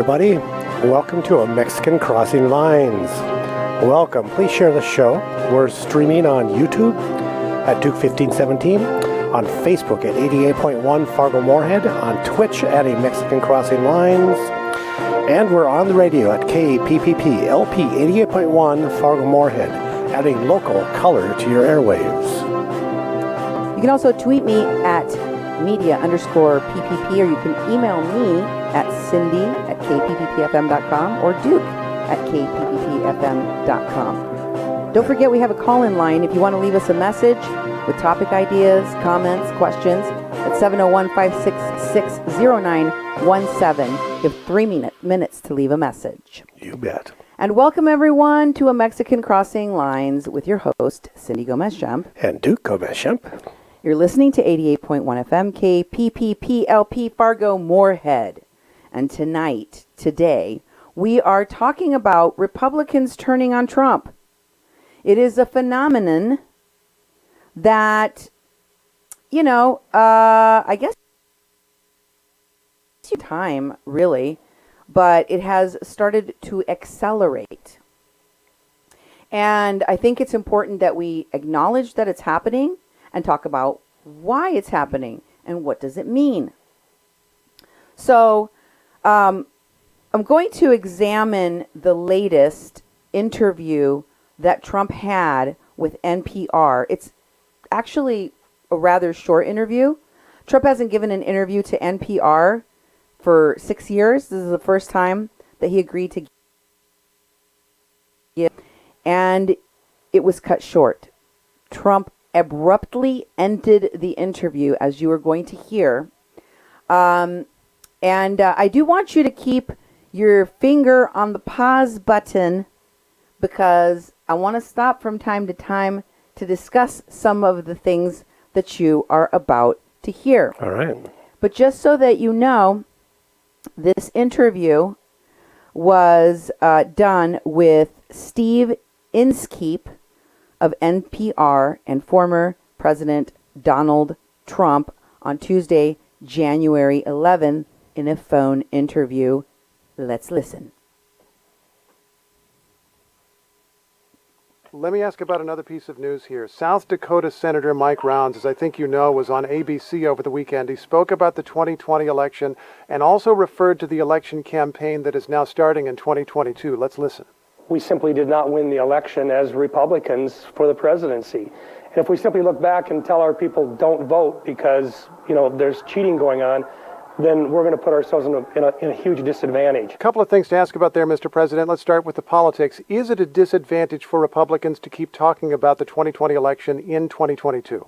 everybody. Welcome to A Mexican Crossing Lines. Welcome. Please share the show. We're streaming on YouTube at Duke 1517, on Facebook at 88.1 Fargo Moorhead, on Twitch at A Mexican Crossing Lines, and we're on the radio at KPPP LP 88.1 Fargo Moorhead, adding local color to your airwaves. You can also tweet me at media_PPP, or you can email me at cindy@kpppfm.com or duke@kpppfm.com. Don't forget we have a call-in line if you want to leave us a message with topic ideas, comments, questions at 701-566-0917. You have 3 minutes to leave a message. You bet. And welcome everyone to A Mexican Crossing Lines with your host, Cindy Gomez-Schempp. And Duke Gomez-Schempp. You're listening to 88.1 FM KPPPLP Fargo Moorhead. And today, we are talking about Republicans turning on Trump. It is a phenomenon that, I guess time, really, but it has started to accelerate. And I think it's important that we acknowledge that it's happening and talk about why it's happening and what does it mean. So I'm going to examine the latest interview that Trump had with NPR. It's actually a rather short interview. Trump hasn't given an interview to NPR for 6 years. This is the first time that he agreed to give, and it was cut short. Trump abruptly ended the interview, as you are going to hear. And I do want you to keep your finger on the pause button, because I want to stop from time to time to discuss some of the things that you are about to hear. All right. But just so that you know, this interview was done with Steve Inskeep of NPR and former President Donald Trump on Tuesday, January 11th, in a phone interview. Let's listen. Let me ask about another piece of news here. South Dakota Senator Mike Rounds, as I think you know, was on ABC over the weekend. He spoke about the 2020 election and also referred to the election campaign that is now starting in 2022. Let's listen. We simply did not win the election as Republicans for the presidency. And if we simply look back and tell our people don't vote because, there's cheating going on, then we're going to put ourselves in a huge disadvantage. A couple of things to ask about there, Mr. President. Let's start with the politics. Is it a disadvantage for Republicans to keep talking about the 2020 election in 2022?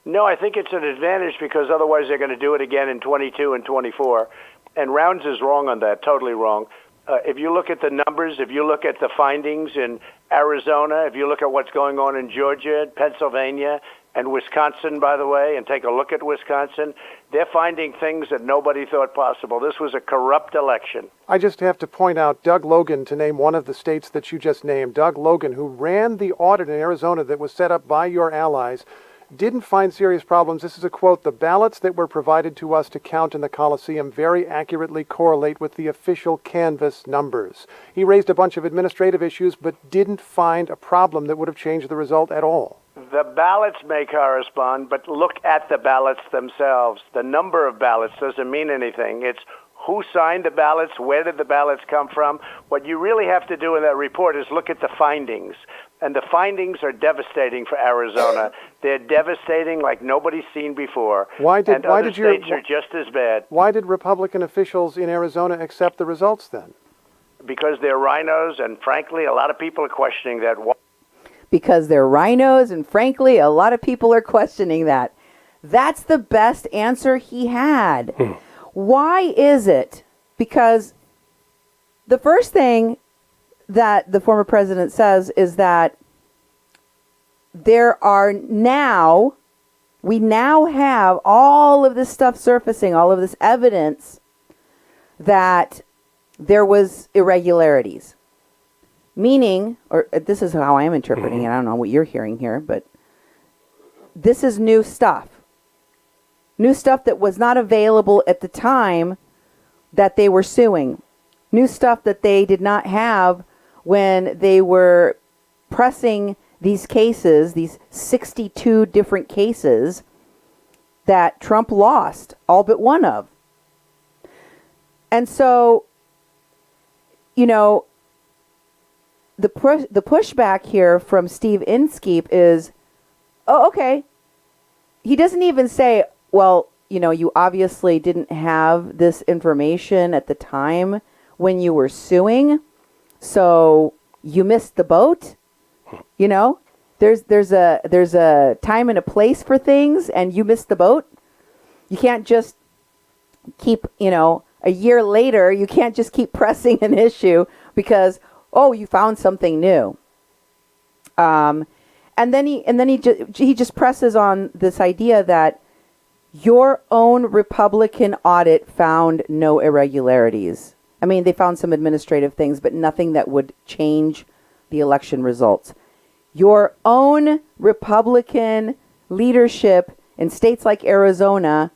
No, I think it's an advantage, because otherwise they're going to do it again in 22 and 24. And Rounds is wrong on that, totally wrong. If you look at the numbers, if you look at the findings in Arizona, if you look at what's going on in Georgia, Pennsylvania, and Wisconsin, by the way, and take a look at Wisconsin, they're finding things that nobody thought possible. This was a corrupt election. I just have to point out Doug Logan, to name one of the states that you just named. Doug Logan, who ran the audit in Arizona that was set up by your allies, didn't find serious problems. This is a quote: "The ballots that were provided to us to count in the Coliseum very accurately correlate with the official canvass numbers." He raised a bunch of administrative issues, but didn't find a problem that would have changed the result at all. The ballots may correspond, but look at the ballots themselves. The number of ballots doesn't mean anything. It's who signed the ballots, where did the ballots come from. What you really have to do in that report is look at the findings. And the findings are devastating for Arizona. They're devastating like nobody's seen before. Other states are just as bad. Why did Republican officials in Arizona accept the results then? Because they're rhinos, and frankly, a lot of people are questioning that. Because they're rhinos, and frankly, a lot of people are questioning that. That's the best answer he had. Why is it? Because the first thing that the former president says is that we now have all of this stuff surfacing, all of this evidence that there was irregularities. Meaning, or this is how I'm interpreting it, I don't know what you're hearing here, but this is new stuff. New stuff that was not available at the time that they were suing. new stuff that they did not have when they were pressing these cases, these 62 different cases that Trump lost, all but one of. And so, you know, the pushback here from Steve Inskeep is, oh, okay. He doesn't even say, well, you know, you obviously didn't have this information at the time when you were suing, so you missed the boat. You know, there's a time and a place for things, and you missed the boat. You can't just keep, you know, a year later, you can't just keep pressing an issue because, oh, you found something new. And then he just presses on this idea that your own Republican audit found no irregularities. I mean, they found some administrative things, but nothing that would change the election results. Your own Republican leadership in states like Arizona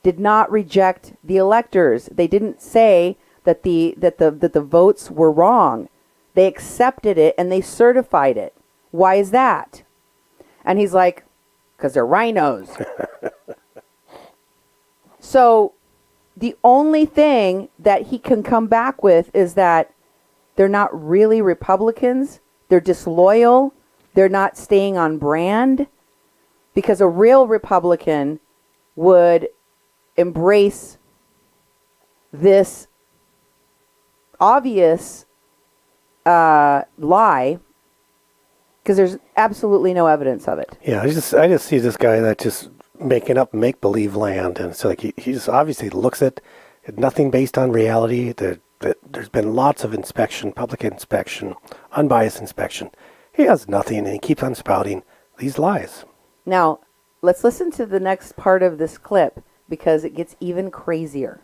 did not reject the electors. They didn't say that the votes were wrong. They accepted it and they certified it. Why is that? And he's like, because they're rhinos. So the only thing that he can come back with is that they're not really Republicans. They're disloyal. They're not staying on brand. Because a real Republican would embrace this obvious lie, because there's absolutely no evidence of it. Yeah, I just see this guy that just making up make-believe land, and it's like he just obviously looks at nothing based on reality. That there's been lots of inspection, public inspection, unbiased inspection. He has nothing, and he keeps on spouting these lies. Now, let's listen to the next part of this clip, because it gets even crazier.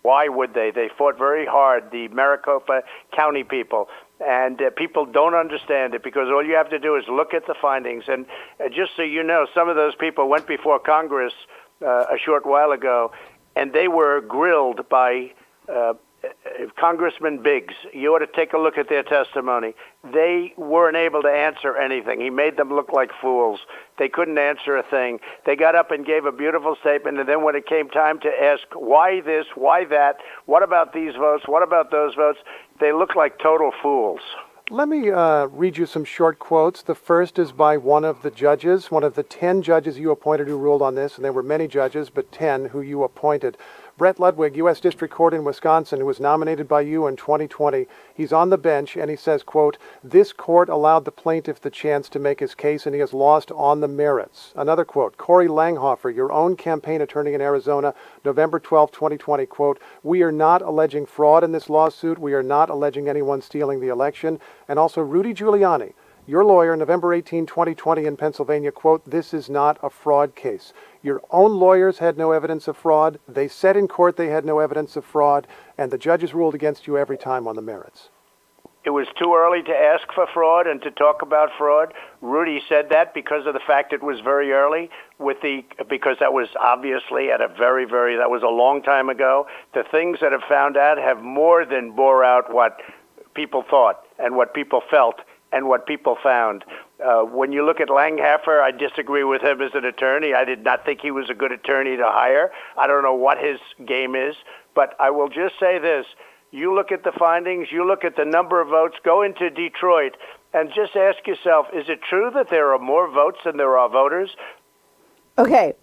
Why would they? They fought very hard, the Maricopa County people, and people don't understand it because all you have to do is look at the findings. And just so you know, some of those people went before Congress a short while ago, and they were grilled by Congressman Biggs. You ought to take a look at their testimony. They weren't able to answer anything. He made them look like fools. They couldn't answer a thing. They got up and gave a beautiful statement, and then when it came time to ask why this, why that, what about these votes, what about those votes, they looked like total fools. Let me read you some short quotes. The first is by one of the judges, one of the 10 judges you appointed who ruled on this, and there were many judges, but 10 who you appointed. Brett Ludwig, U.S. District Court in Wisconsin, who was nominated by you in 2020. He's on the bench, and he says, quote, "This court allowed the plaintiff the chance to make his case, and he has lost on the merits." Another quote, Corey Langhofer, your own campaign attorney in Arizona, November 12, 2020, quote, "We are not alleging fraud in this lawsuit. We are not alleging anyone stealing the election." And also Rudy Giuliani, your lawyer, November 18, 2020 in Pennsylvania, quote, "This is not a fraud case." Your own lawyers had no evidence of fraud. They said in court they had no evidence of fraud, and the judges ruled against you every time on the merits. It was too early to ask for fraud and to talk about fraud. Rudy said that because of the fact it was very early, because that was obviously at a that was a long time ago. The things that have found out have more than bore out what people thought and what people felt and what people found. When you look at Langhofer, I disagree with him as an attorney. I did not think he was a good attorney to hire. I don't know what his game is, but I will just say this. You look at the findings, you look at the number of votes, go into Detroit, and just ask yourself, is it true that there are more votes than there are voters? Okay,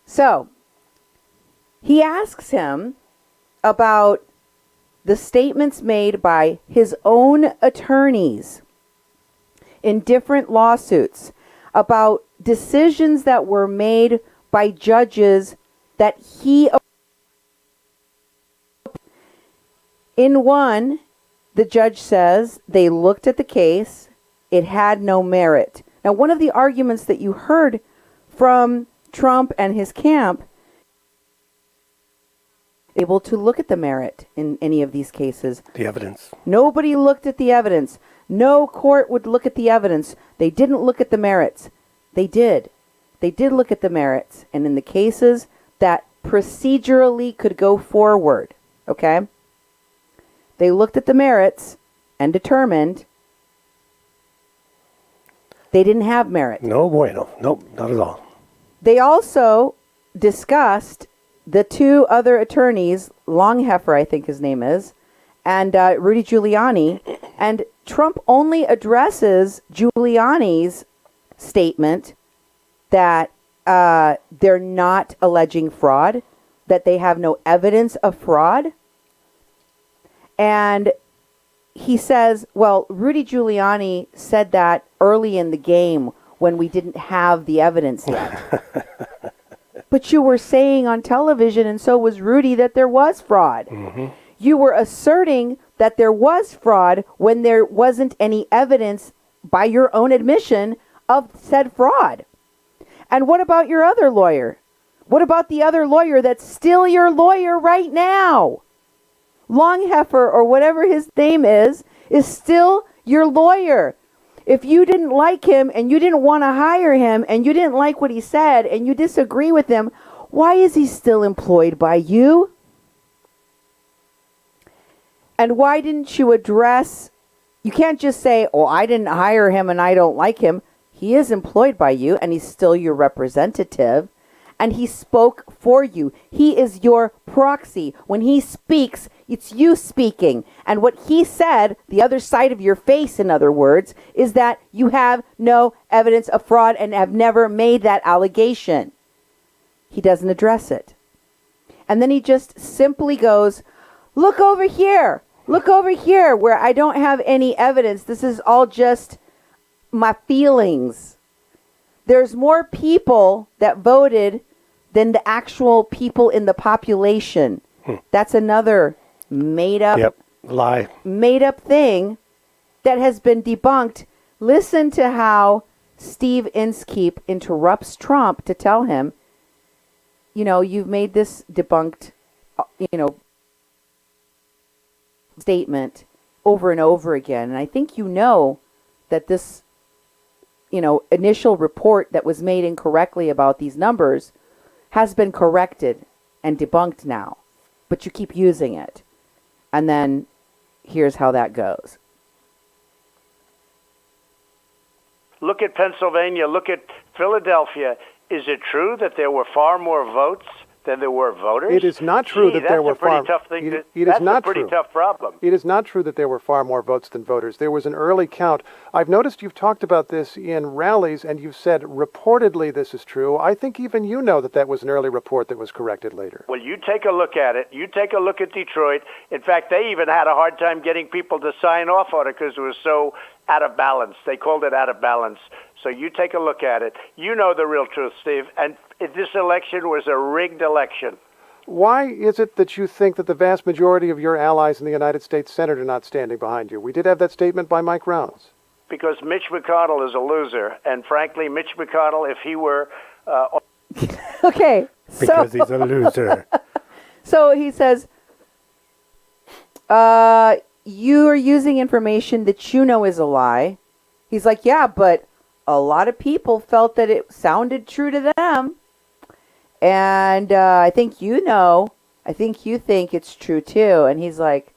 so he asks him about the statements made by his own attorneys in different lawsuits about decisions that were made by judges that he... In one, the judge says they looked at the case, it had no merit. Now, one of the arguments that you heard from Trump and his camp, able to look at the merit in any of these cases. The evidence. Nobody looked at the evidence. No court would look at the evidence. They didn't look at the merits. They did. They did look at the merits. And in the cases that procedurally could go forward. Okay? They looked at the merits and determined they didn't have merit. No bueno. Nope, not at all. They also discussed the two other attorneys, Longheffer, I think his name is, and Rudy Giuliani, and Trump only addresses Giuliani's statement that they're not alleging fraud, that they have no evidence of fraud. And he says, well, Rudy Giuliani said that early in the game when we didn't have the evidence yet. But you were saying on television, and so was Rudy, that there was fraud. Mm-hmm. You were asserting that there was fraud when there wasn't any evidence, by your own admission, of said fraud. And what about your other lawyer? What about the other lawyer that's still your lawyer right now? Longheffer, or whatever his name is still your lawyer. If you didn't like him and you didn't want to hire him and you didn't like what he said and you disagree with him, why is he still employed by you? And why didn't you address, you can't just say, oh, I didn't hire him and I don't like him. He is employed by you and he's still your representative. And he spoke for you. He is your proxy. When he speaks, it's you speaking. And what he said, the other side of your face, in other words, is that you have no evidence of fraud and have never made that allegation. He doesn't address it. And then he just simply goes, look over here. Look over here where I don't have any evidence. This is all just my feelings. There's more people that voted than the actual people in the population. That's another made up thing that has been debunked. Listen to how Steve Inskeep interrupts Trump to tell him, you've made this debunked, statement over and over again. And I think that this initial report that was made incorrectly about these numbers has been corrected and debunked now, but you keep using it. And then here's how that goes. Look at Pennsylvania. Look at Philadelphia. Is it true that there were far more votes than there were voters? It is not true that there were far. Tough thing. That's a pretty tough problem. It is not true that there were far more votes than voters. There was an early count. I've noticed you've talked about this in rallies, and you've said reportedly this is true. I think even you know that was an early report that was corrected later. Well, you take a look at it. You take a look at Detroit. In fact, they even had a hard time getting people to sign off on it because it was so out of balance. They called it out of balance. So you take a look at it. You know the real truth, Steve. And this election was a rigged election. Why is it that you think that the vast majority of your allies in the United States Senate are not standing behind you? We did have that statement by Mike Rounds. Because Mitch McConnell is a loser. And frankly, Mitch McConnell, if he were... Okay. Because he's a loser. So he says, you are using information that you know is a lie. He's like, yeah, but a lot of people felt that it sounded true to them. And I think you think it's true too. And he's like,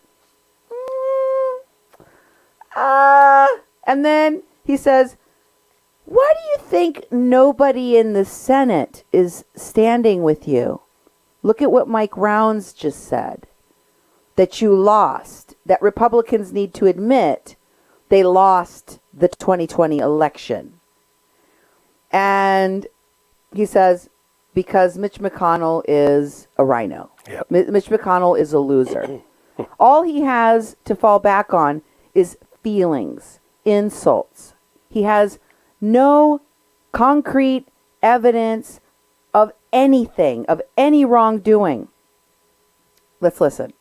and then he says, why do you think nobody in the Senate is standing with you? Look at what Mike Rounds just said, that you lost, that Republicans need to admit they lost the 2020 election. And he says, because Mitch McConnell is a rhino. Yep. Mitch McConnell is a loser. All he has to fall back on is feelings, insults. He has no concrete evidence of anything, of any wrongdoing. Let's listen.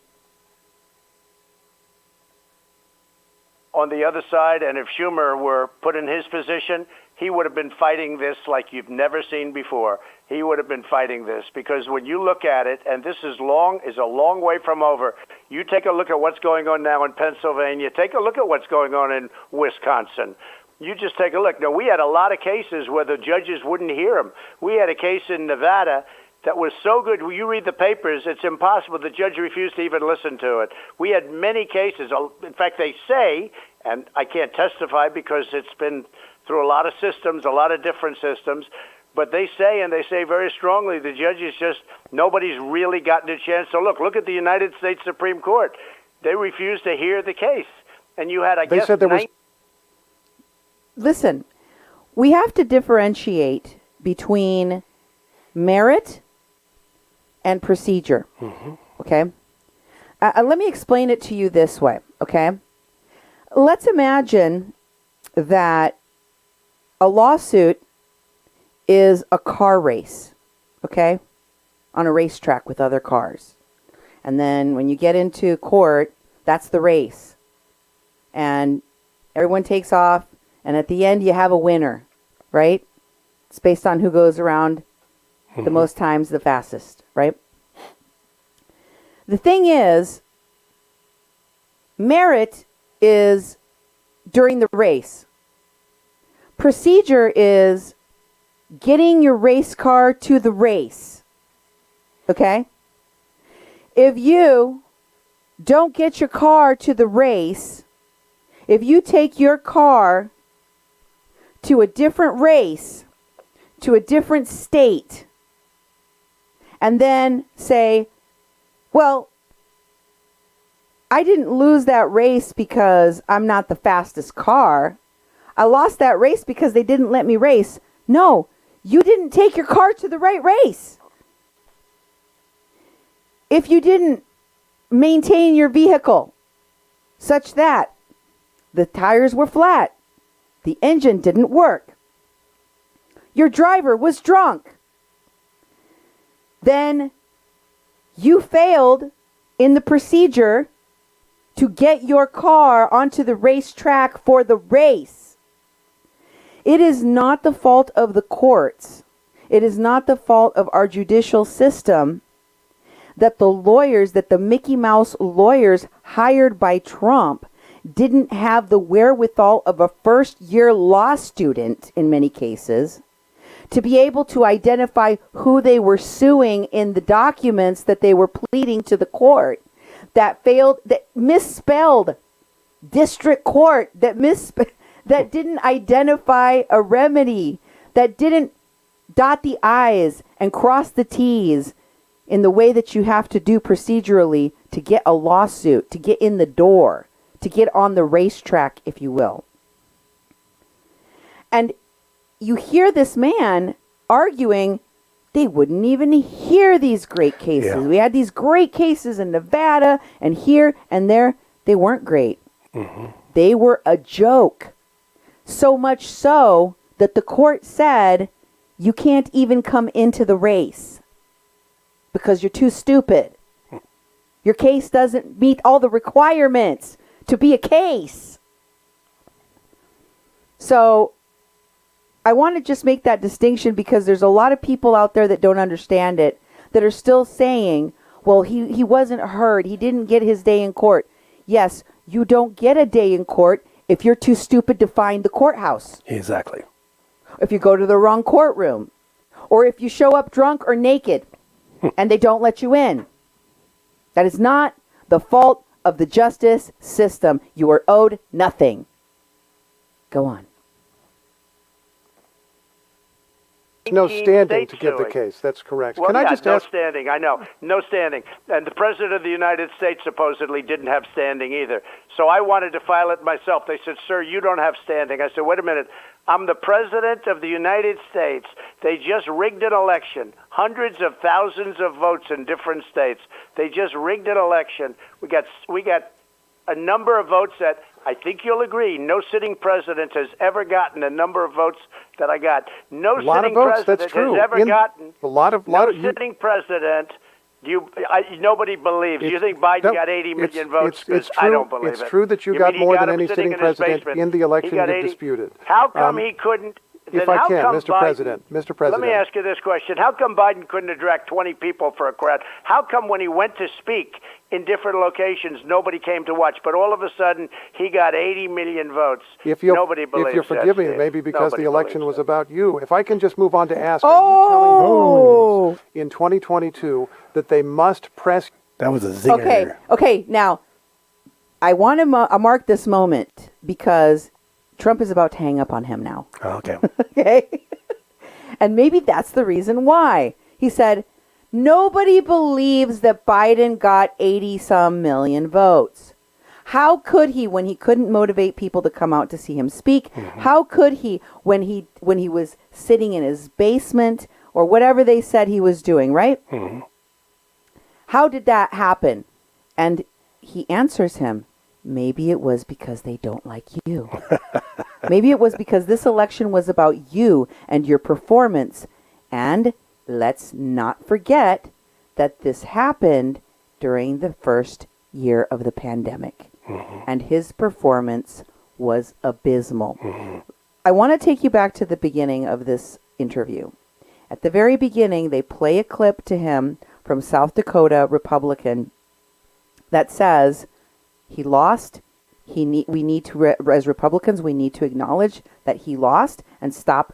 On the other side, and if Schumer were put in his position, he would have been fighting this like you've never seen before. He would have been fighting this because when you look at it, and this is a long way from over, you take a look at what's going on now in Pennsylvania, take a look at what's going on in Wisconsin. You just take a look. Now, we had a lot of cases where the judges wouldn't hear them. We had a case in Nevada that was so good. When you read the papers, it's impossible. The judge refused to even listen to it. We had many cases. In fact, they say, and I can't testify because it's been through a lot of systems, a lot of different systems, but they say, and they say very strongly, the judges just, nobody's really gotten a chance to look. Look at the United States Supreme Court. They refused to hear the case. And you had, They said there was... Listen, we have to differentiate between merit and procedure. Okay? Let me explain it to you this way, okay? Let's imagine that a lawsuit is a car race, okay? On a racetrack with other cars. And then when you get into court, that's the race. And everyone takes off, and at the end you have a winner, right? It's based on who goes around the most times the fastest, right? The thing is, merit is during the race. Procedure is getting your race car to the race. Okay? If you don't get your car to the race, if you take your car to a different race, to a different state, and then say, well, I didn't lose that race because I'm not the fastest car. I lost that race because they didn't let me race. No, you didn't take your car to the right race. If you didn't maintain your vehicle such that the tires were flat, the engine didn't work, your driver was drunk, then you failed in the procedure to get your car onto the racetrack for the race. It is not the fault of the courts. It is not the fault of our judicial system that the lawyers, that the Mickey Mouse lawyers hired by Trump didn't have the wherewithal of a first-year law student in many cases to be able to identify who they were suing in the documents that they were pleading to the court, that failed, that misspelled district court, that didn't identify a remedy, that didn't dot the I's and cross the T's in the way that you have to do procedurally to get a lawsuit, to get in the door, to get on the racetrack, if you will. And you hear this man arguing they wouldn't even hear these great cases. Yeah. We had these great cases in Nevada and here and there. They weren't great. They were a joke. So much so that the court said you can't even come into the race because you're too stupid. Your case doesn't meet all the requirements to be a case. So I want to just make that distinction because there's a lot of people out there that don't understand it, that are still saying, well, he wasn't heard. He didn't get his day in court. Yes, you don't get a day in court if you're too stupid to find the courthouse. Exactly. If you go to the wrong courtroom, or if you show up drunk or naked and they don't let you in. That is not the fault of the justice system. You are owed nothing. Go on. No standing to give the case. That's correct. Well, Can I just no ask? standing. I know. No standing. And the President of the United States supposedly didn't have standing either. So I wanted to file it myself. They said, sir, you don't have standing. I said, wait a minute. I'm the President of the United States. They just rigged an election. Hundreds of thousands of votes in different states. They just rigged an election. We got a number of votes that I think you'll agree no sitting president has ever gotten a number of votes that I got. No sitting president has ever gotten sitting president. Nobody believes. You think Biden got 80 million votes? It's true. I don't believe it. It's true that you got more than any sitting president in the election you disputed. How come he couldn't? If then I how can, come Mr. Biden- President, Mr. President. Let me ask you this question. How come Biden couldn't attract 20 people for a crowd? How come when he went to speak in different locations, nobody came to watch, but all of a sudden he got 80 million votes? Nobody believes If you'll forgive me, that. maybe because Nobody the election believes was that. about you. If I can just move on to ask, are Oh! you telling voters in 2022 that they must press... That was a zinger. Okay. Now, I want to mark this moment because Trump is about to hang up on him now. Oh, okay. Okay? And maybe that's the reason why. He said, nobody believes that Biden got 80-some million votes. How could he when he couldn't motivate people to come out to see him speak? Mm-hmm. How could he when he was sitting in his basement or whatever they said he was doing, right? Mm-hmm. How did that happen? And he answers him, maybe it was because they don't like you. Maybe it was because this election was about you and your performance. And let's not forget that this happened during the first year of the pandemic. Mm-hmm. And his performance was abysmal. Mm-hmm. I want to take you back to the beginning of this interview. At the very beginning, they play a clip to him from South Dakota Republican that says he lost. We need to, as Republicans, we need to acknowledge that he lost and stop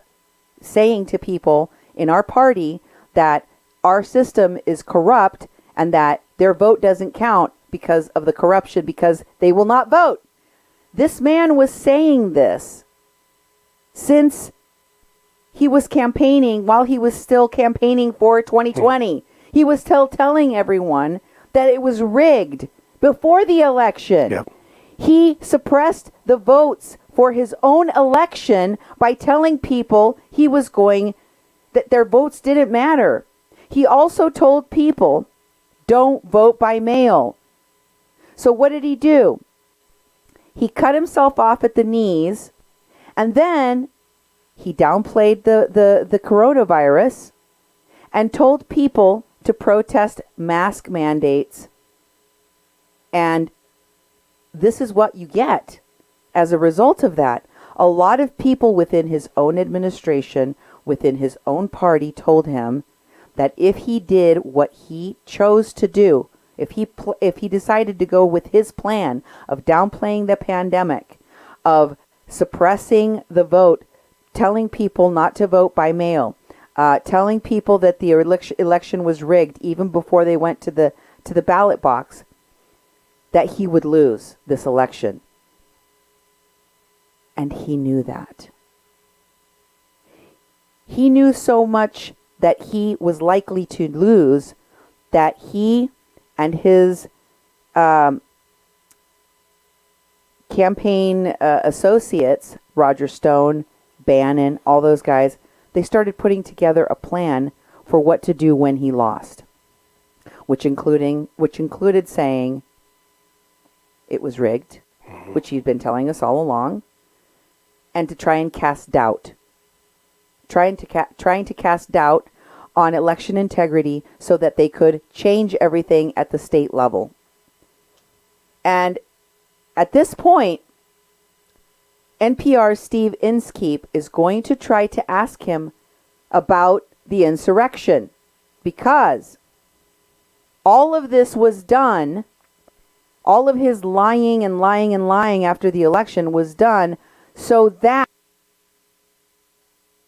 saying to people in our party that our system is corrupt and that their vote doesn't count because of the corruption, because they will not vote. This man was saying this since he was campaigning, while he was still campaigning for 2020. He was still telling everyone that it was rigged before the election. Yep. He suppressed the votes for his own election by telling people that their votes didn't matter. He also told people, don't vote by mail. So what did he do? He cut himself off at the knees, and then he downplayed the coronavirus and told people to protest mask mandates. And this is what you get as a result of that. A lot of people within his own administration, within his own party, told him that if he did what he chose to do, if he decided to go with his plan of downplaying the pandemic, of suppressing the vote, telling people not to vote by mail, telling people that the election was rigged even before they went to the ballot box, that he would lose this election. And he knew that. He knew so much that he was likely to lose that he and his campaign associates, Roger Stone, Bannon, all those guys, they started putting together a plan for what to do when he lost, which included saying it was rigged, which he'd been telling us all along, and to try and cast doubt, trying to cast doubt on election integrity so that they could change everything at the state level. And at this point, NPR's Steve Inskeep is going to try to ask him about the insurrection, because all of this was done, all of his lying and lying and lying after the election was done so that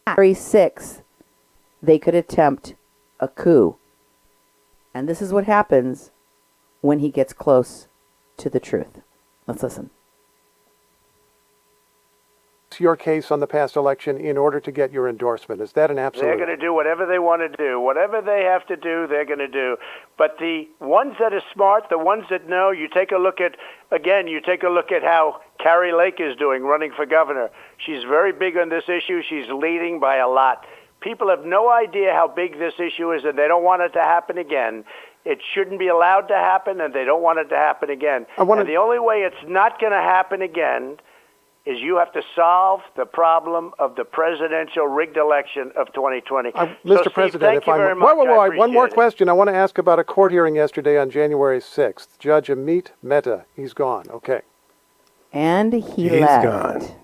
January 6th they could attempt a coup. And this is what happens when he gets close to the truth. Let's listen. Your case on the past election in order to get your endorsement. Is that an absolute? They're going to do whatever they want to do. Whatever they have to do, they're going to do. But the ones that are smart, the ones that know, you take a look at how Carrie Lake is doing, running for governor. She's very big on this issue. She's leading by a lot. People have no idea how big this issue is, and they don't want it to happen again. It shouldn't be allowed to happen, and they don't want it to happen again. And the only way it's not going to happen again is you have to solve the problem of the presidential rigged election of 2020. Mr. President, if I'm... Whoa, one more question. I want to ask about a court hearing yesterday on January 6th. Judge Amit Mehta, he's gone. Okay. And he's left. Gone.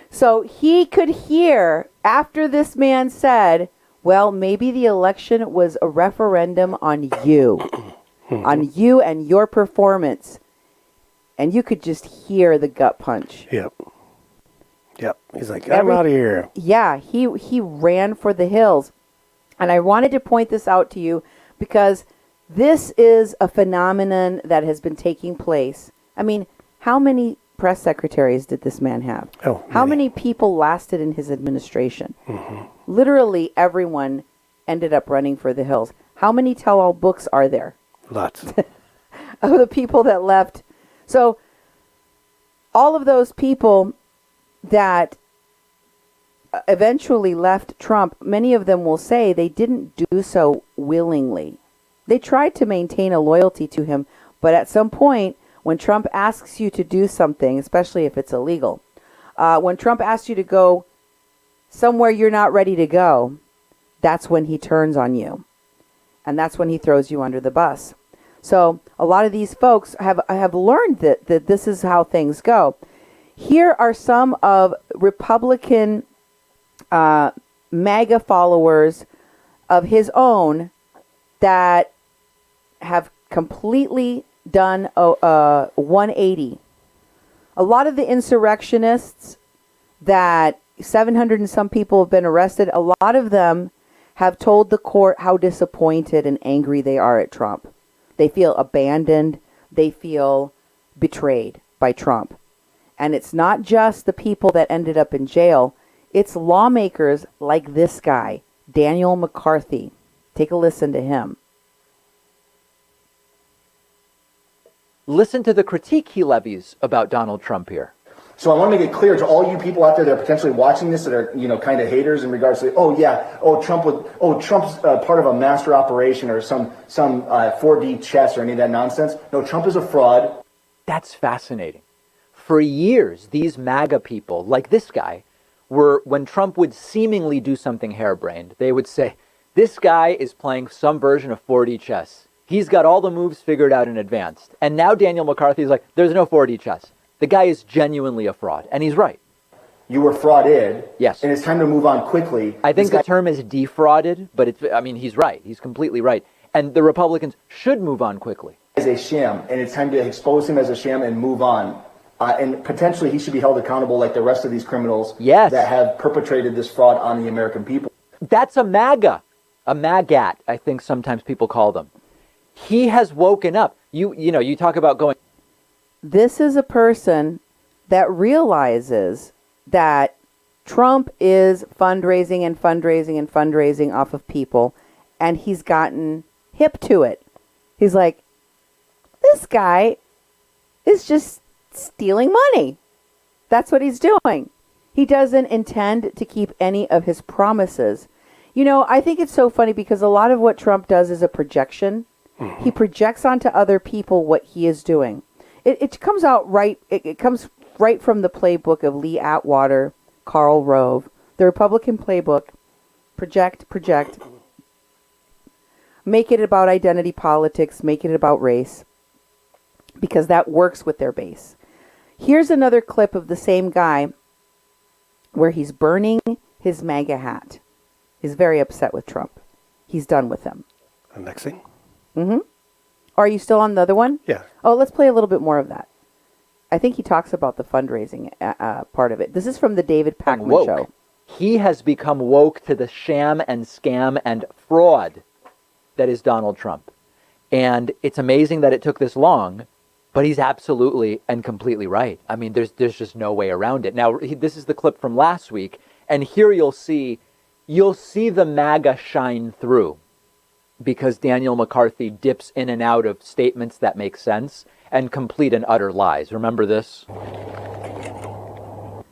So he could hear After this man said, well, maybe the election was a referendum on you, on you and your performance. And you could just hear the gut punch. Yep. He's like, I'm out of here. Yeah, he ran for the hills. And I wanted to point this out to you because this is a phenomenon that has been taking place. I mean, how many press secretaries did this man have? How many people lasted in his administration? Literally everyone ended up running for the hills. How many tell-all books are there? Lots. Of the people that left. So all of those people that eventually left Trump, many of them will say they didn't do so willingly. They tried to maintain a loyalty to him, but at some point, when Trump asks you to do something, especially if it's illegal, when Trump asks you to go somewhere you're not ready to go, that's when he turns on you. And that's when he throws you under the bus. So a lot of these folks have learned that this is how things go. Here are some of Republican MAGA followers of his own that have completely done a 180. A lot of the insurrectionists that 700 and some people have been arrested, a lot of them have told the court how disappointed and angry they are at Trump. They feel abandoned. They feel betrayed by Trump. And it's not just the people that ended up in jail. It's lawmakers like this guy, Daniel McCarthy. Take a listen to him. Listen to the critique he levies about Donald Trump here. So I want to make it clear to all you people out there that are potentially watching this that are, kind of haters in regards to, Trump's part of a master operation or some 4D chess or any of that nonsense. No, Trump is a fraud. That's fascinating. For years, these MAGA people, like this guy, were, when Trump would seemingly do something harebrained, they would say, this guy is playing some version of 4D chess. He's got all the moves figured out in advance. And now Daniel McCarthy is like, there's no 4D chess. The guy is genuinely a fraud. And he's right. You were frauded. Yes. And it's time to move on quickly. I think the term is defrauded, but he's right. He's completely right. And the Republicans should move on quickly. As a sham, and it's time to expose him as a sham and move on. And potentially he should be held accountable like the rest of these criminals that have perpetrated this fraud on the American people. That's a MAGA. A MAGAT, I think sometimes people call them. He has woken up. You talk about going. This is a person that realizes that Trump is fundraising and fundraising and fundraising off of people, and he's gotten hip to it. He's like, this guy is just stealing money. That's what he's doing. He doesn't intend to keep any of his promises. I think it's so funny because a lot of what Trump does is a projection. He projects onto other people what he is doing. It comes out right. It comes right from the playbook of Lee Atwater, Karl Rove, the Republican playbook. Project. Make it about identity politics. Make it about race. Because that works with their base. Here's another clip of the same guy where he's burning his MAGA hat. He's very upset with Trump. He's done with him. The next thing? Mm-hmm. Are you still on the other one? Yeah. Oh, let's play a little bit more of that. I think he talks about the fundraising part of it. This is from the David Pakman show. He has become woke to the sham and scam and fraud that is Donald Trump. And it's amazing that it took this long, but he's absolutely and completely right. I mean, there's just no way around it. Now, this is the clip from last week, and here you'll see the MAGA shine through, because Daniel McCarthy dips in and out of statements that make sense and complete and utter lies. Remember this?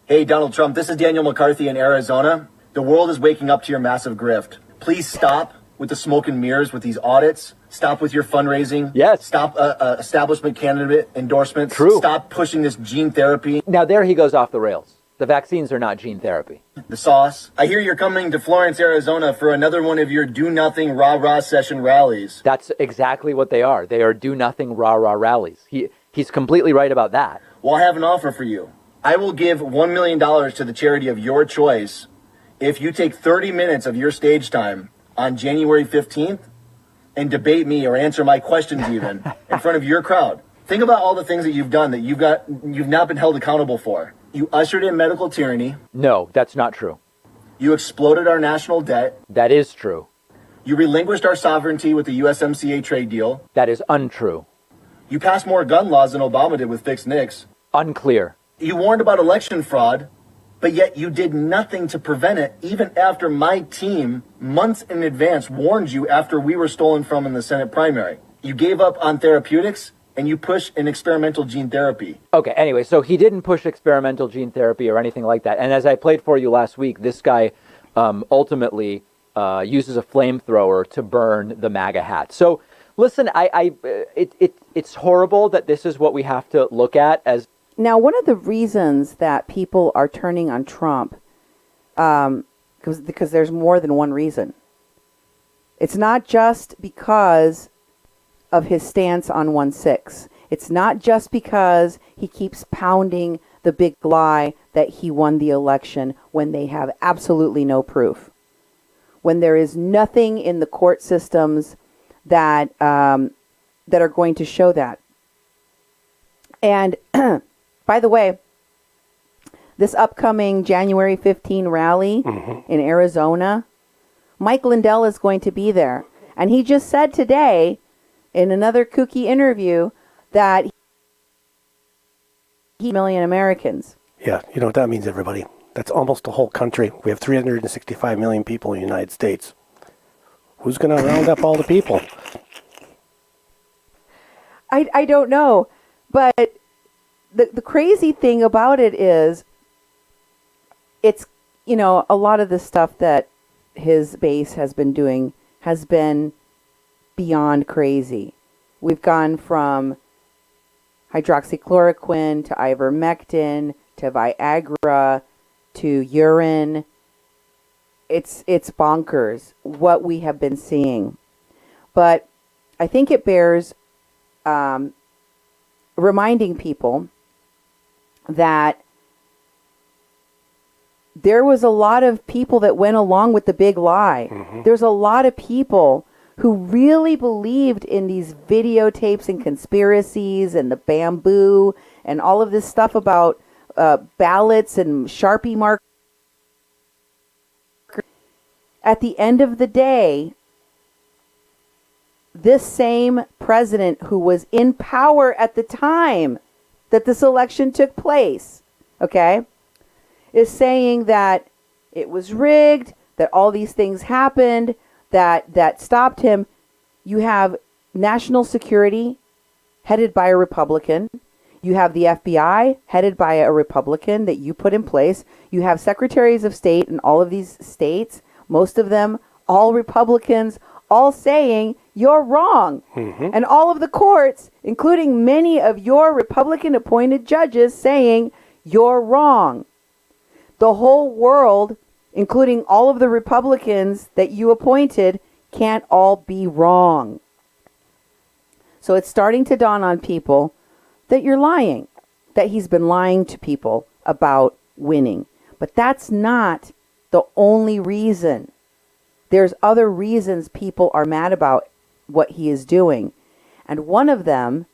Hey, Donald Trump, this is Daniel McCarthy in Arizona. The world is waking up to your massive grift. Please stop with the smoke and mirrors with these audits. Stop with your fundraising. Yes. Stop establishment candidate endorsements. True. Stop pushing this gene therapy. Now there he goes off the rails. The vaccines are not gene therapy. The sauce. I hear you're coming to Florence, Arizona for another one of your do-nothing rah-rah session rallies. That's exactly what they are. They are do-nothing rah-rah rallies. He's completely right about that. Well, I have an offer for you. I will give $1 million to the charity of your choice if you take 30 minutes of your stage time on January 15th and debate me or answer my questions even in front of your crowd. Think about all the things that you've done that you've not been held accountable for. You ushered in medical tyranny. No, that's not true. You exploded our national debt. That is true. You relinquished our sovereignty with the USMCA trade deal. That is untrue. You passed more gun laws than Obama did with fixed NICS. Unclear. You warned about election fraud, but yet you did nothing to prevent it, even after my team, months in advance, warned you after we were stolen from in the Senate primary. You gave up on therapeutics, and you pushed an experimental gene therapy. Okay, anyway, so he didn't push experimental gene therapy or anything like that. And as I played for you last week, this guy ultimately uses a flamethrower to burn the MAGA hat. So listen, it's horrible that this is what we have to look at as. Now, one of the reasons that people are turning on Trump, because there's more than one reason. It's not just because of his stance on 1-6. It's not just because he keeps pounding the big lie that he won the election when they have absolutely no proof. When there is nothing in the court systems that are going to show that. And by the way, this upcoming January 15 rally in Arizona, Mike Lindell is going to be there. And he just said today in another kooky interview that he million Americans. Yeah, you know what that means, everybody. That's almost a whole country. We have 365 million people in the United States. Who's going to round up all the people? I don't know. But the crazy thing about it is, it's, you know, a lot of the stuff that his base has been doing has been beyond crazy. We've gone from hydroxychloroquine to ivermectin to Viagra to urine. It's bonkers what we have been seeing. But I think it bears reminding people that there was a lot of people that went along with the big lie. There's a lot of people who really believed in these videotapes and conspiracies and the bamboo and all of this stuff about ballots and Sharpie markers. At the end of the day, this same president who was in power at the time that this election took place, okay, is saying that it was rigged, that all these things happened, that stopped him. You have national security headed by a Republican. You have the FBI headed by a Republican that you put in place. You have secretaries of state in all of these states, most of them all Republicans, all saying you're wrong. And all of the courts, including many of your Republican appointed judges, saying you're wrong. The whole world, including all of the Republicans that you appointed, can't all be wrong. So it's starting to dawn on people that you're lying, that he's been lying to people about winning. But that's not the only reason. There's other reasons people are mad about what he is doing. And one of them,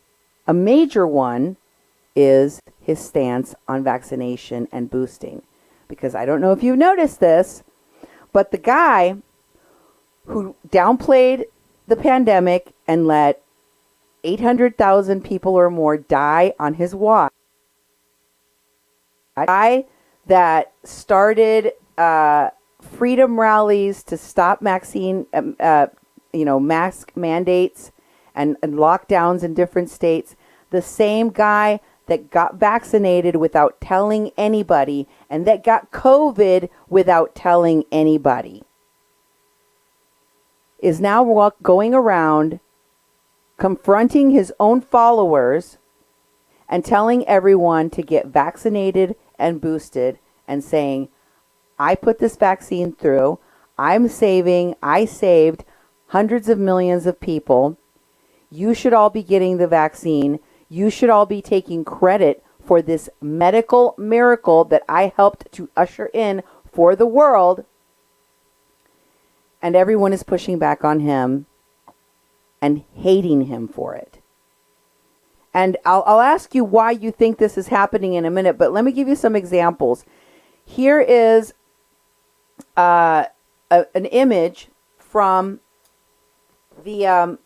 a major one, is his stance on vaccination and boosting. Because I don't know if you've noticed this, but the guy who downplayed the pandemic and let 800,000 people or more die on his watch, a guy that started freedom rallies to stop vaccine, mask mandates and lockdowns in different states, the same guy that got vaccinated without telling anybody and that got COVID without telling anybody, is now going around confronting his own followers and telling everyone to get vaccinated and boosted and saying, I put this vaccine through, I saved hundreds of millions of people. You should all be getting the vaccine. You should all be taking credit for this medical miracle that I helped to usher in for the world. And everyone is pushing back on him and hating him for it. And I'll ask you why you think this is happening in a minute, but let me give you some examples. Here is an image from the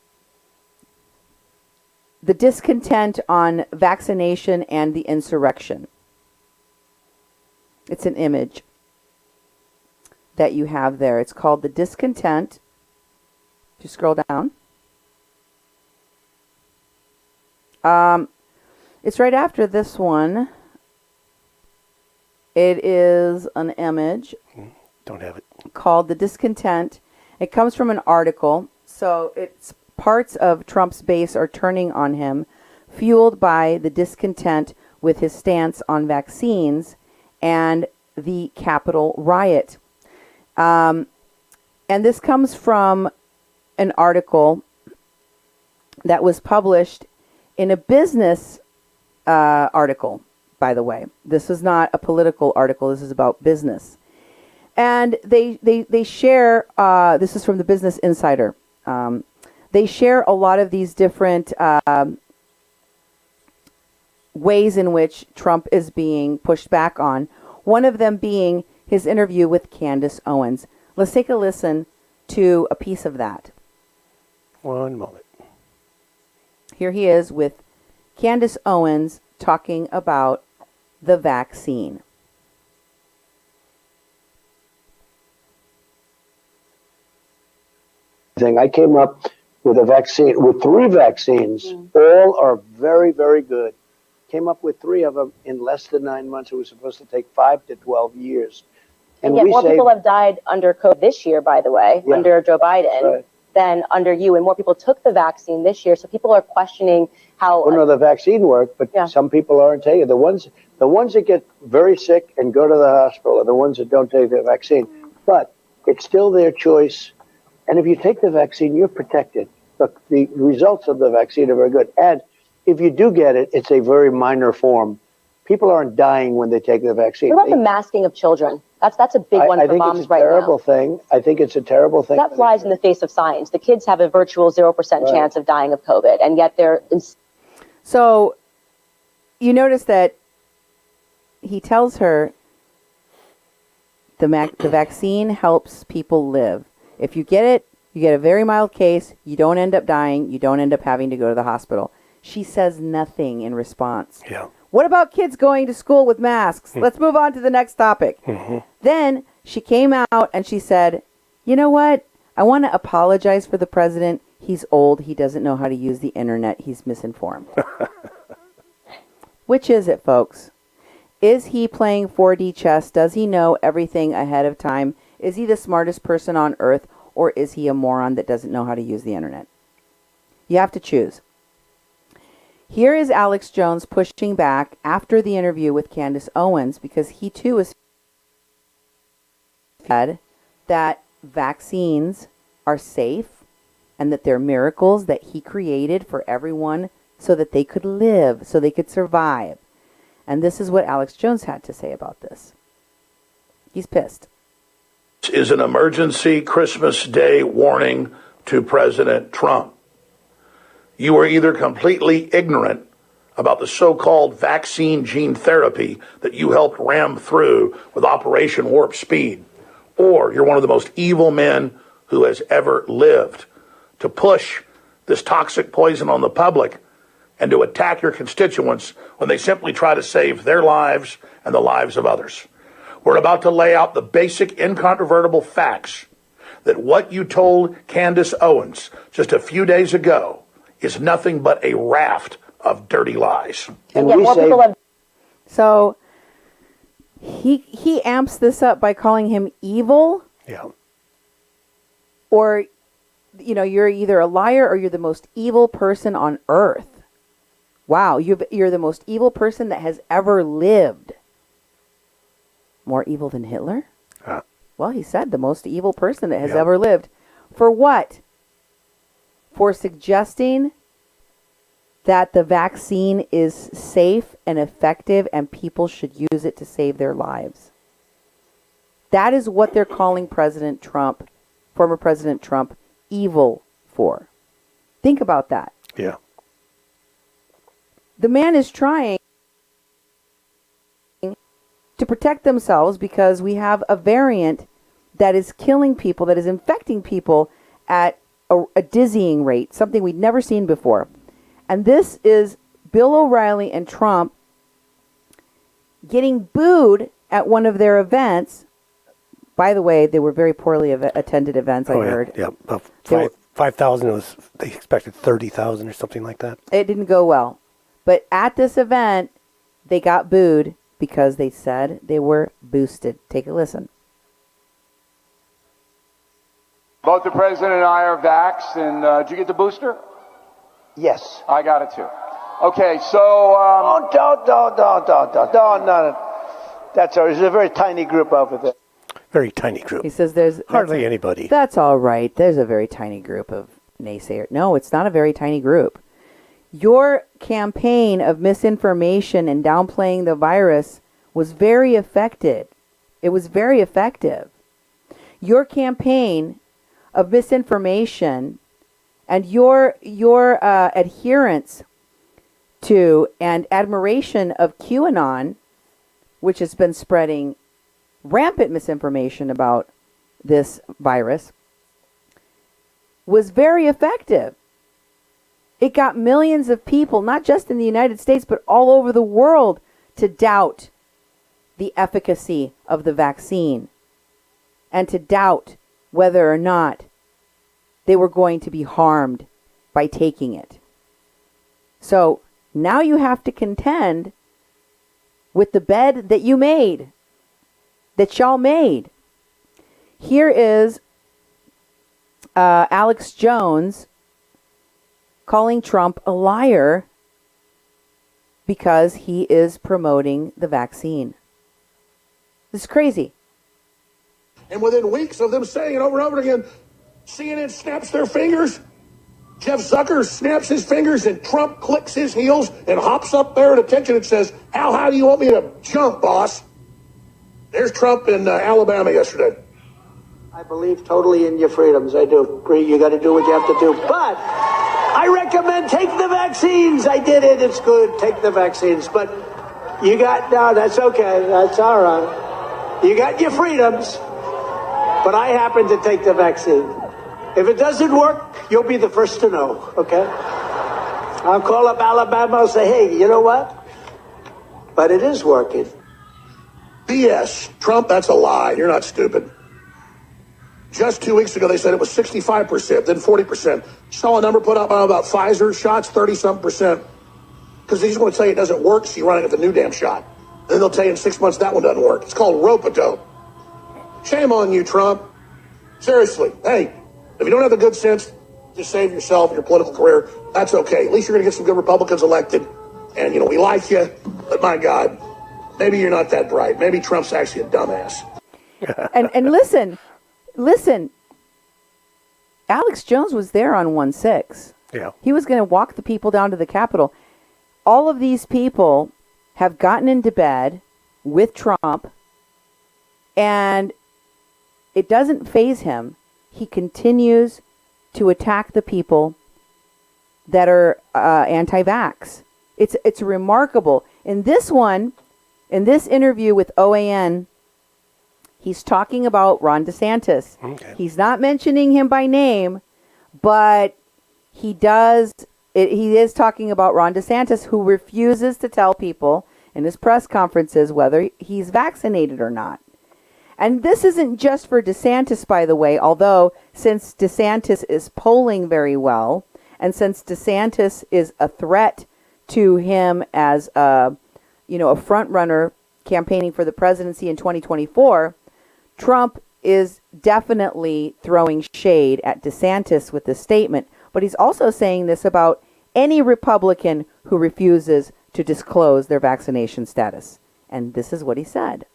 discontent on vaccination and the insurrection. It's an image that you have there. It's called The Discontent. If you scroll down. It's right after this one. It is an image. Don't have it. Called The Discontent. It comes from an article. So it's parts of Trump's base are turning on him, fueled by the discontent with his stance on vaccines and the Capitol riot. And this comes from an article that was published in a business article, by the way. This is not a political article. This is about business. And they share, this is from the Business Insider. They share a lot of these different ways in which Trump is being pushed back on. One of them being his interview with Candace Owens. Let's take a listen to a piece of that. One moment. Here he is with Candace Owens talking about the vaccine. I came up with a vaccine, with 3 vaccines. All are very, very good. Came up with 3 of them in less than 9 months. It was supposed to take 5 to 12 years. And yet more people have died under COVID this year, by the way, under Joe Biden, than under you. And more people took the vaccine this year. So people are questioning how... Well, no, the vaccine worked, but some people aren't taking it. The ones that get very sick and go to the hospital are the ones that don't take the vaccine. But it's still their choice. And if you take the vaccine, you're protected. Look, the results of the vaccine are very good. And if you do get it, it's a very minor form. People aren't dying when they take the vaccine. What about the masking of children? That's a big one for moms right now. I think it's a terrible thing. That flies in the face of science. The kids have a virtual 0% chance of dying of COVID, and yet they're... So you notice that he tells her the vaccine helps people live. If you get it, you get a very mild case, you don't end up dying, you don't end up having to go to the hospital. She says nothing in response. Yeah. What about kids going to school with masks? Let's move on to the next topic. Then she came out and she said, you know what? I want to apologize for the president. He's old. He doesn't know how to use the internet. He's misinformed. Which is it, folks? Is he playing 4D chess? Does he know everything ahead of time? Is he the smartest person on earth? Or is he a moron that doesn't know how to use the internet? You have to choose. Here is Alex Jones pushing back after the interview with Candace Owens because he too is said that vaccines are safe and that they're miracles that he created for everyone so that they could live, so they could survive. And this is what Alex Jones had to say about this. He's pissed. Is an emergency Christmas Day warning to President Trump. You are either completely ignorant about the so-called vaccine gene therapy that you helped ram through with Operation Warp Speed, or you're one of the most evil men who has ever lived to push this toxic poison on the public and to attack your constituents when they simply try to save their lives and the lives of others. We're about to lay out the basic, incontrovertible facts that what you told Candace Owens just a few days ago is nothing but a raft of dirty lies. And yet more people have... So he amps this up by calling him evil. Yeah. Or, you know, you're either a liar or you're the most evil person on earth. Wow, you're the most evil person that has ever lived. More evil than Hitler? Well, he said the most evil person that has ever lived. For what? For suggesting that the vaccine is safe and effective and people should use it to save their lives. That is what they're calling President Trump former President Trump evil for? Think about that. Yeah. The man is trying to protect themselves because we have a variant that is killing people, that is infecting people at a dizzying rate, something we'd never seen before. And this is Bill O'Reilly and Trump getting booed at one of their events. By the way, they were very poorly attended events, I heard. Yeah. 5,000 was, they expected 30,000 or something like that. It didn't go well. But at this event, they got booed because they said they were boosted. Take a listen. Both the president and I are vaxxed, and did you get the booster? Yes. I got it too. Okay, so... Don't. That's all. There's a very tiny group over there. Very tiny group. He says there's... Hardly anybody. That's all right. There's a very tiny group of naysayers. No, it's not a very tiny group. Your campaign of misinformation and downplaying the virus was very effective. It was very effective. Your campaign of misinformation and your adherence to and admiration of QAnon, which has been spreading rampant misinformation about this virus, was very effective. It got millions of people, not just in the United States, but all over the world, to doubt the efficacy of the vaccine and to doubt whether or not they were going to be harmed by taking it. So now you have to contend with the bed that you made, that y'all made. Here is Alex Jones calling Trump a liar because he is promoting the vaccine. This is crazy. And within weeks of them saying it over and over again, CNN snaps their fingers, Jeff Zucker snaps his fingers, and Trump clicks his heels and hops up there at attention and says, how high do you want me to jump, boss? There's Trump in Alabama yesterday. I believe totally in your freedoms. I do. You got to do what you have to do. But I recommend take the vaccines. I did it. It's good. Take the vaccines. But you got, no, that's okay. That's all right. You got your freedoms. But I happen to take the vaccine. If it doesn't work, you'll be the first to know, okay? I'll call up Alabama and say, hey, you know what? But it is working. BS. Trump, that's a lie. You're not stupid. Just 2 weeks ago, they said it was 65%, then 40%. Saw a number put up about Pfizer shots, 30-something%. Because they just want to tell you it doesn't work, so you're running at the new damn shot. Then they'll tell you in 6 months that one doesn't work. It's called rope-a-dope. Shame on you, Trump. Seriously. Hey, if you don't have the good sense to save yourself and your political career, that's okay. At least you're going to get some good Republicans elected. And, we like you. But my God, maybe you're not that bright. Maybe Trump's actually a dumbass. and listen. Alex Jones was there on 1/6. Yeah. He was going to walk the people down to the Capitol. All of these people have gotten into bed with Trump, and it doesn't faze him. He continues to attack the people that are anti-vax. It's remarkable. In this interview with OAN, he's talking about Ron DeSantis. Okay. He's not mentioning him by name, but he is talking about Ron DeSantis, who refuses to tell people in his press conferences whether he's vaccinated or not. And this isn't just for DeSantis, by the way, although since DeSantis is polling very well, and since DeSantis is a threat to him as a front runner campaigning for the presidency in 2024, Trump is definitely throwing shade at DeSantis with this statement. But he's also saying this about any Republican who refuses to disclose their vaccination status. And this is what he said.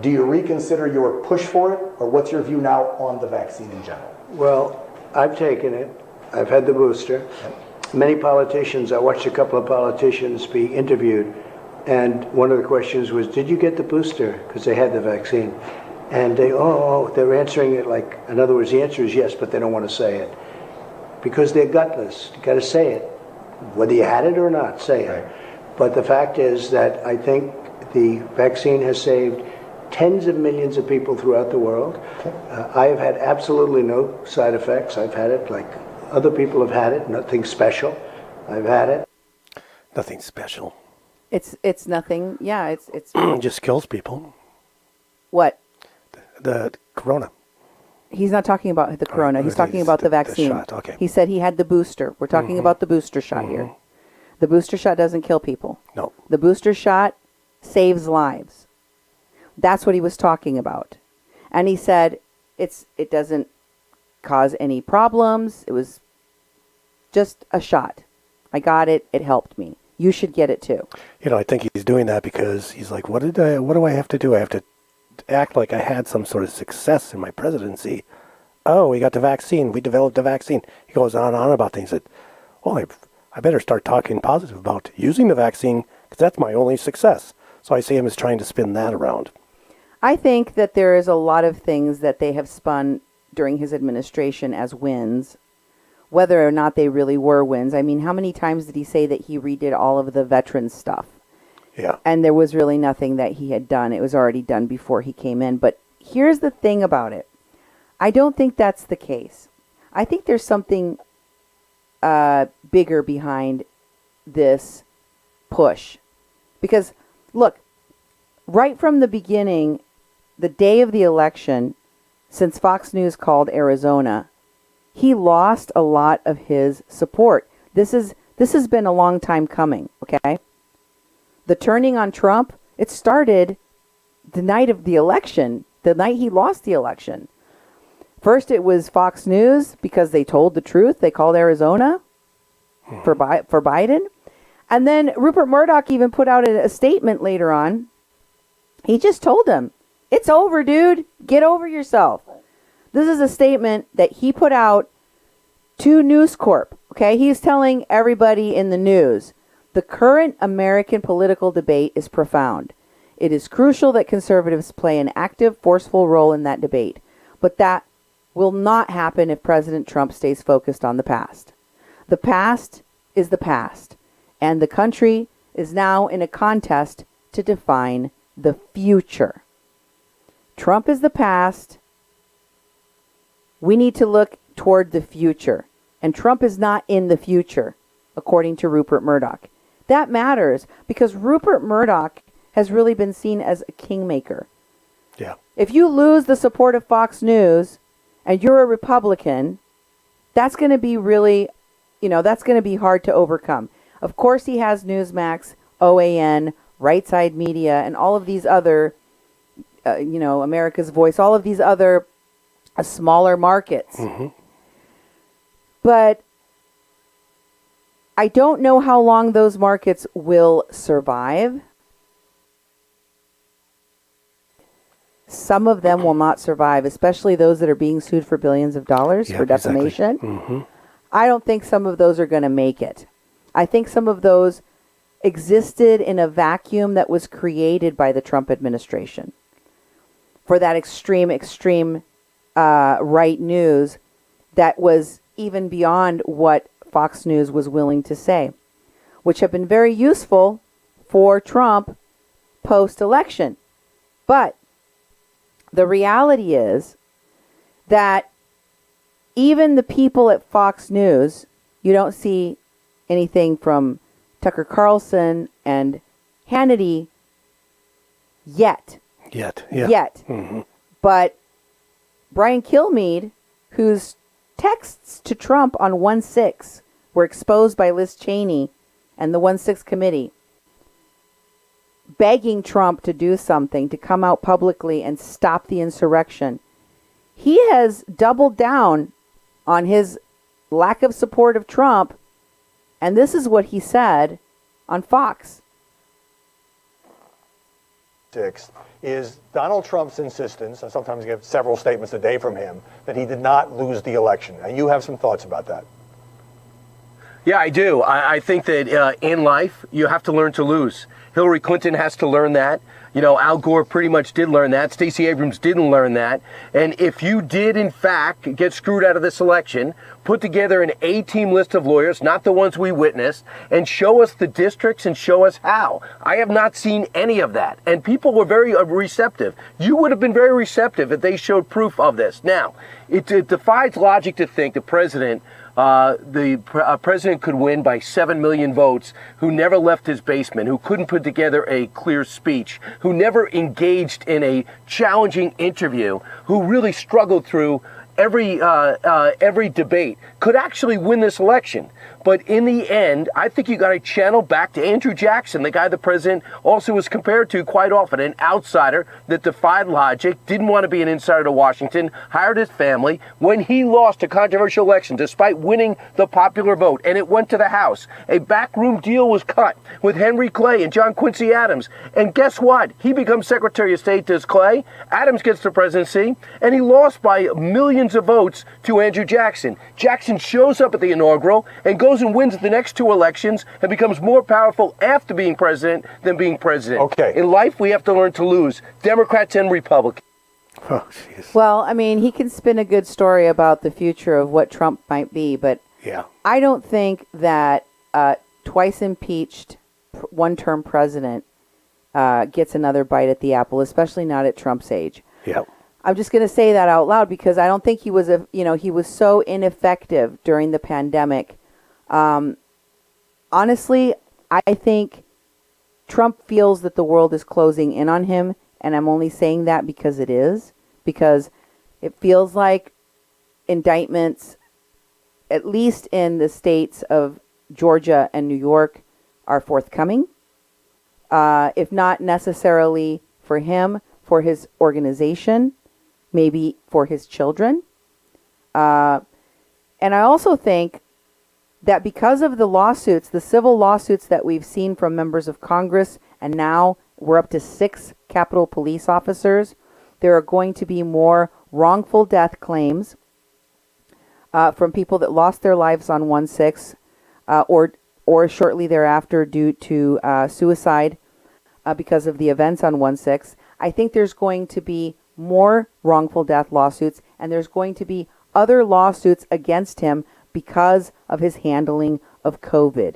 Do you reconsider your push for it, or what's your view now on the vaccine in general? Well, I've taken it. I've had the booster. Many politicians, I watched a couple of politicians be interviewed, and one of the questions was, did you get the booster? Because they had the vaccine. And they're answering it like, in other words, the answer is yes, but they don't want to say it. Because they're gutless. You got to say it. Whether you had it or not, say it. But the fact is that I think the vaccine has saved tens of millions of people throughout the world. I have had absolutely no side effects. I've had it like other people have had it, nothing special. I've had it. Nothing special. It's nothing. Yeah, it's It just kills people. what? The corona. He's not talking about the corona. He's talking about the vaccine. shot, okay. He said he had the booster. We're talking about the booster shot here. The booster shot doesn't kill people. No. The booster shot saves lives. That's what he was talking about. And he said it doesn't cause any problems. It was just a shot. I got it. It helped me. You should get it too. You know, I think he's doing that because he's like, what do I have to do? I have to act like I had some sort of success in my presidency. Oh, we got the vaccine. We developed a vaccine. He goes on and on about things that, well, I better start talking positive about using the vaccine because that's my only success. So I see him as trying to spin that around. I think that there is a lot of things that they have spun during his administration as wins, whether or not they really were wins. I mean, how many times did he say that he redid all of the veterans stuff? Yeah. And there was really nothing that he had done. It was already done before he came in. But here's the thing about it. I don't think that's the case. I think there's something bigger behind this push. Because, look, right from the beginning, the day of the election, since Fox News called Arizona, he lost a lot of his support. This has been a long time coming, okay? The turning on Trump, it started the night of the election, the night he lost the election. First, it was Fox News because they told the truth. They called Arizona for Biden. And then Rupert Murdoch even put out a statement later on. He just told him, it's over, dude. Get over yourself. This is a statement that he put out to News Corp. Okay, he's telling everybody in the news, the current American political debate is profound. It is crucial that conservatives play an active, forceful role in that debate. But that will not happen if President Trump stays focused on the past. The past is the past, and the country is now in a contest to define the future. Trump is the past. We need to look toward the future. And Trump is not in the future, according to Rupert Murdoch. That matters because Rupert Murdoch has really been seen as a kingmaker. Yeah. If you lose the support of Fox News and you're a Republican, that's going to be really, that's going to be hard to overcome. Of course, he has Newsmax, OAN, Right Side Media, and all of these other, America's Voice, all of these other smaller markets. Mm-hmm. But I don't know how long those markets will survive. Some of them will not survive, especially those that are being sued for billions of dollars for defamation. Exactly. Mm-hmm. I don't think some of those are going to make it. I think some of those existed in a vacuum that was created by the Trump administration for that extreme right news that was even beyond what Fox News was willing to say, which have been very useful for Trump post-election. But the reality is that even the people at Fox News, you don't see anything from Tucker Carlson and Hannity yet. Yet, yeah. Yet. Mm-hmm. But Brian Kilmeade, whose texts to Trump on 1-6 were exposed by Liz Cheney and the 1-6 committee, begging Trump to do something, to come out publicly and stop the insurrection. He has doubled down on his lack of support of Trump, and this is what he said on Fox. Is Donald Trump's insistence, and sometimes you get several statements a day from him, that he did not lose the election. Now, you have some thoughts about that. Yeah, I do. I think that in life, you have to learn to lose. Hillary Clinton has to learn that. You know, Al Gore pretty much did learn that. Stacey Abrams didn't learn that. And if you did, in fact, get screwed out of this election, put together an A-team list of lawyers, not the ones we witnessed, and show us the districts and show us how. I have not seen any of that. And people were very receptive. You would have been very receptive if they showed proof of this. Now, it defies logic to think the president could win by 7 million votes, who never left his basement, who couldn't put together a clear speech, who never engaged in a challenging interview, who really struggled through every debate, could actually win this election. But in the end, I think you got to channel back to Andrew Jackson, the guy the president also was compared to quite often, an outsider that defied logic, didn't want to be an insider to Washington, hired his family. When he lost a controversial election, despite winning the popular vote, and it went to the House, a backroom deal was cut with Henry Clay and John Quincy Adams. And guess what? He becomes Secretary of State to Clay. Adams gets the presidency, and he lost by millions of votes to Andrew Jackson. Jackson shows up at the inaugural and goes and wins the next two elections and becomes more powerful after being president than being president. Okay. In life, we have to learn to lose, Democrats and Republicans. Oh, jeez. Well, I mean, he can spin a good story about the future of what Trump might be, but yeah, I don't think that twice impeached one-term president gets another bite at the apple, especially not at Trump's age. Yeah. I'm just going to say that out loud because I don't think he was he was so ineffective during the pandemic. Honestly, I think Trump feels that the world is closing in on him, and I'm only saying that because it is, because it feels like indictments, at least in the states of Georgia and New York, are forthcoming. If not necessarily for him, for his organization, maybe for his children. And I also think that because of the lawsuits, the civil lawsuits that we've seen from members of Congress, and now we're up to 6 Capitol Police officers, there are going to be more wrongful death claims from people that lost their lives on 1/6 or shortly thereafter due to suicide because of the events on 1/6. I think there's going to be more wrongful death lawsuits, and there's going to be other lawsuits against him because of his handling of COVID.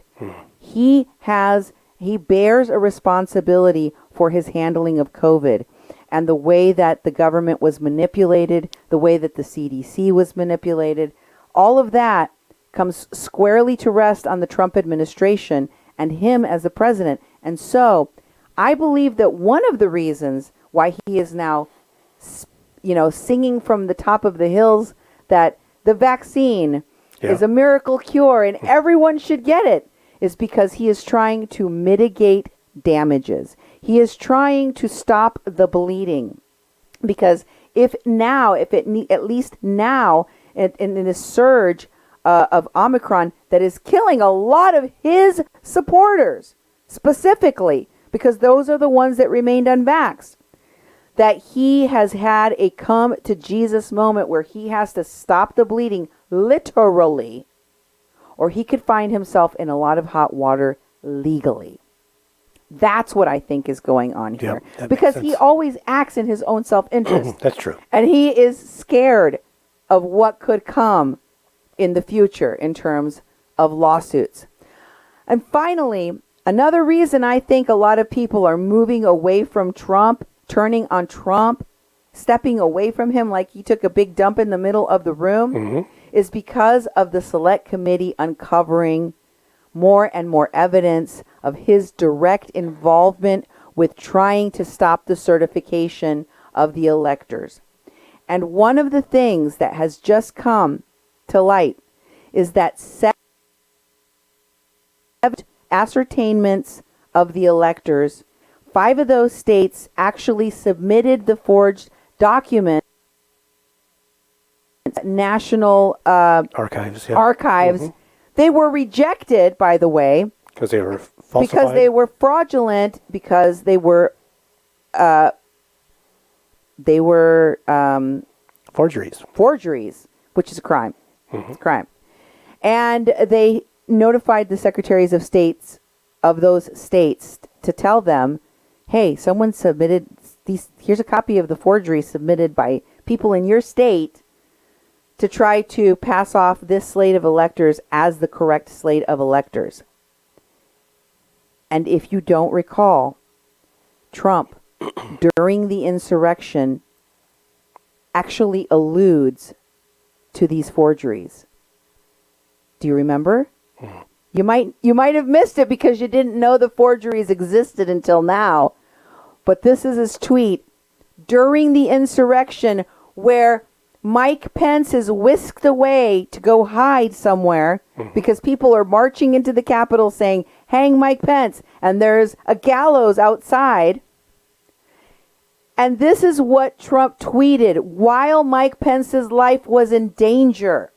He bears a responsibility for his handling of COVID and the way that the government was manipulated, the way that the CDC was manipulated. All of that comes squarely to rest on the Trump administration and him as the president. And so I believe that one of the reasons why he is now, singing from the top of the hills that the vaccine is a miracle cure and everyone should get it, is because he is trying to mitigate damages. He is trying to stop the bleeding. Because at least now, in this surge of Omicron that is killing a lot of his supporters, specifically, because those are the ones that remained unvaxxed, that he has had a come to Jesus moment where he has to stop the bleeding, literally, or he could find himself in a lot of hot water legally. That's what I think is going on here. Because he always acts in his own self-interest. That's true. And he is scared of what could come in the future in terms of lawsuits. And finally, another reason I think a lot of people are moving away from Trump, turning on Trump, stepping away from him like he took a big dump in the middle of the room, is because of the Select Committee uncovering more and more evidence of his direct involvement with trying to stop the certification of the electors. And one of the things that has just come to light is that 7 ascertainments of the electors, 5 of those states actually submitted the forged document National Archives. They were rejected, by the way, because they were falsified. Because they were fraudulent, because they were forgeries, which is a crime. It's a crime. And they notified the secretaries of states of those states to tell them, hey, someone submitted these, here's a copy of the forgery submitted by people in your state to try to pass off this slate of electors as the correct slate of electors. And if you don't recall, Trump, during the insurrection, actually alludes to these forgeries. Do you remember? You might have missed it because you didn't know the forgeries existed until now. But this is his tweet during the insurrection where Mike Pence is whisked away to go hide somewhere because people are marching into the Capitol saying, hang Mike Pence, and there's a gallows outside. And this is what Trump tweeted while Mike Pence's life was in danger.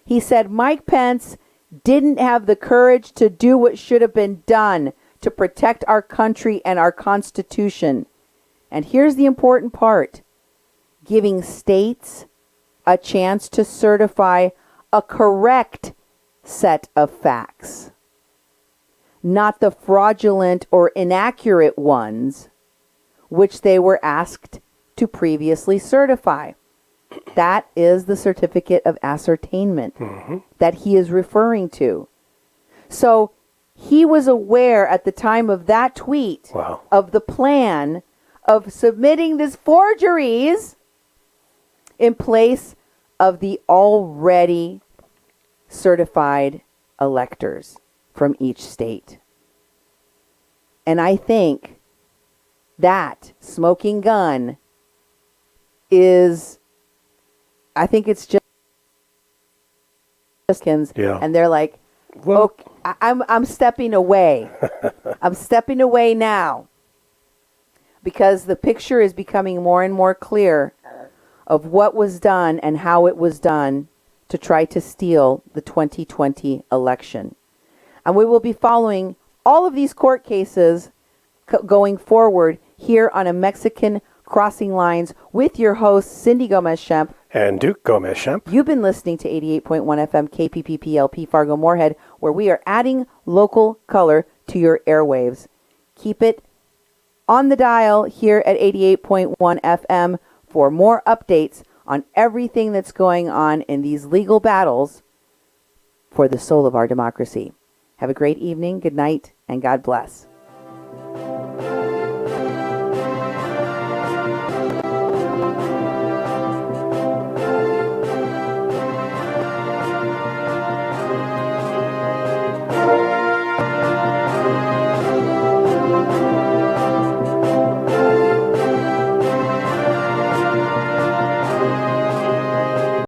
He said Mike Pence didn't have the courage to do what should have been done to protect our country and our Constitution. And here's the important part. Giving states a chance to certify a correct set of facts, not the fraudulent or inaccurate ones which they were asked to previously certify. That is the certificate of ascertainment that he is referring to. So he was aware at the time of that tweet of the plan of submitting these forgeries in place of the already certified electors from each state. And I think that smoking gun is, I think it's just, and they're like, well, okay, I'm stepping away. I'm stepping away now because the picture is becoming more and more clear of what was done and how it was done to try to steal the 2020 election. And we will be following all of these court cases going forward here on A Mexican Crossing Lines with your hosts, Cindy Gomez-Schempp and Duke Gomez-Schempp. You've been listening to 88.1 FM KPPPLP Fargo-Moorhead, where we are adding local color to your airwaves. Keep it on the dial here at 88.1 FM for more updates on everything that's going on in these legal battles for the soul of our democracy. Have a great evening, good night, and God bless.